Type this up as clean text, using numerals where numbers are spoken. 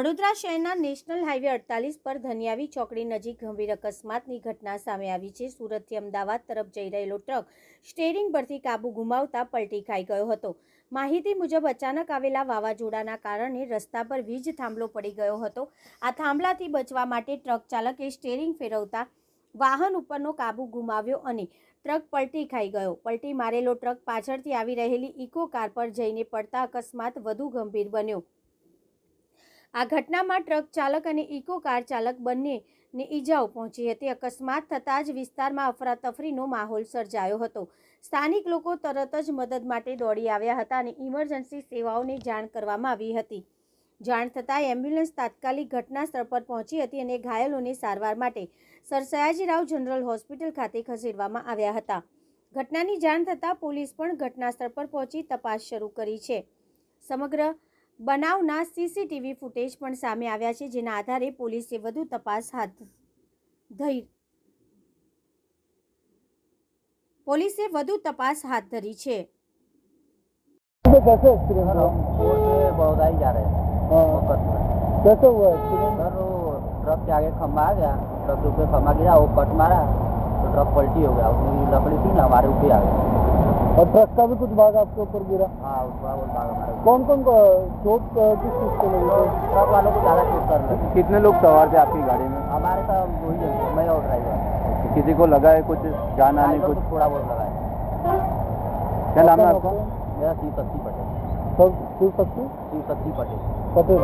વડોદરા શહેરના national highway 48 પર ધનિયાવી ચોકડી નજીક ગંભીર અકસ્માતની ઘટના સામે આવી છે। સુરતથી અમદાવાદ તરફ જઈ રહેલો ટ્રક સ્ટીયરિંગ પરથી કાબુ ગુમાવતા પલટી ખાઈ ગયો હતો। માહિતી મુજબ અચાનક આવેલા વાવાઝોડાના કારણે રસ્તા પર વીજ થાંભલો પડી ગયો હતો। આ થાંભલાથી બચવા માટે ટ્રક ચાલકે સ્ટીયરિંગ ફેરવતા વાહન ઉપરનો કાબુ ગુમાવ્યો અને ટ્રક પલટી ખાઈ ગયો। પલટી મારેલો ટ્રક પાછળથી આવી રહેલી ઇકો કાર પર જઈને પડતા અકસ્માત વધુ ગંભીર બન્યો। આ ઘટનામાં ટ્રક ચાલક અને ઇકો કાર ચાલક બંનેને ઈજાઓ પહોંચી હતી। અકસ્માત થતાં જ વિસ્તારમાં અફરાતફરીનો માહોલ સર્જાયો હતો। સ્થાનિક લોકો તરત જ મદદ માટે દોડી આવ્યા હતા અને ઇમરજન્સી સેવાઓને જાણ કરવામાં આવી હતી। જાણ થતાં એમ્બ્યુલન્સ તાત્કાલિક ઘટના સ્થળ પર પહોંચી હતી અને ઘાયલોને સારવાર માટે સર સયાજીરાવ જનરલ હોસ્પિટલ ખાતે ખસેડવામાં આવ્યા હતા। ઘટનાની જાણ થતાં પોલીસ પણ ઘટના સ્થળ પર પહોંચી તપાસ શરૂ કરી છે। સમગ્ર બનાવના સીસીટીવી ફૂટેજ પણ સામે આવ્યા છે, જેના આધારે પોલીસે વધુ તપાસ હાથ ધરી છે। कैसे एक्सीडेंट हुआ? रोड से बड़ौदा ही जा रहे थे फोकस में। कैसे हुआ एक्सीडेंट? सर वो ट्रक के आगे खंभा आ गया, ट्रक के ऊपर खंभा गिरा, वो कट मारा तो ट्रक पलटी हो गया। उसमें लकड़ी थी ना हमारे ऊपर आ गई और ट्रक का भी कुछ भाग आपके ऊपर गिरा? हाँ उसका वो भाग हमारे ऊपर। कौन कौन को चोट किस चीज को लगी थी? ट्रक वालों को ज़्यादा चोट कर लगी। कितने लोग सवार थे आपकी गाड़ी में? हमारे साथ वही है, मैं और ड्राइवर। किसी को लगा है कुछ जान आने ड्राइवर कुछ? को थोड़ा बहुत लगा है। क्या नाम है आपका? मेरा शिव शक्ति पटेल। शिव शक्ति शिव शक्ति पटेल। पटेल।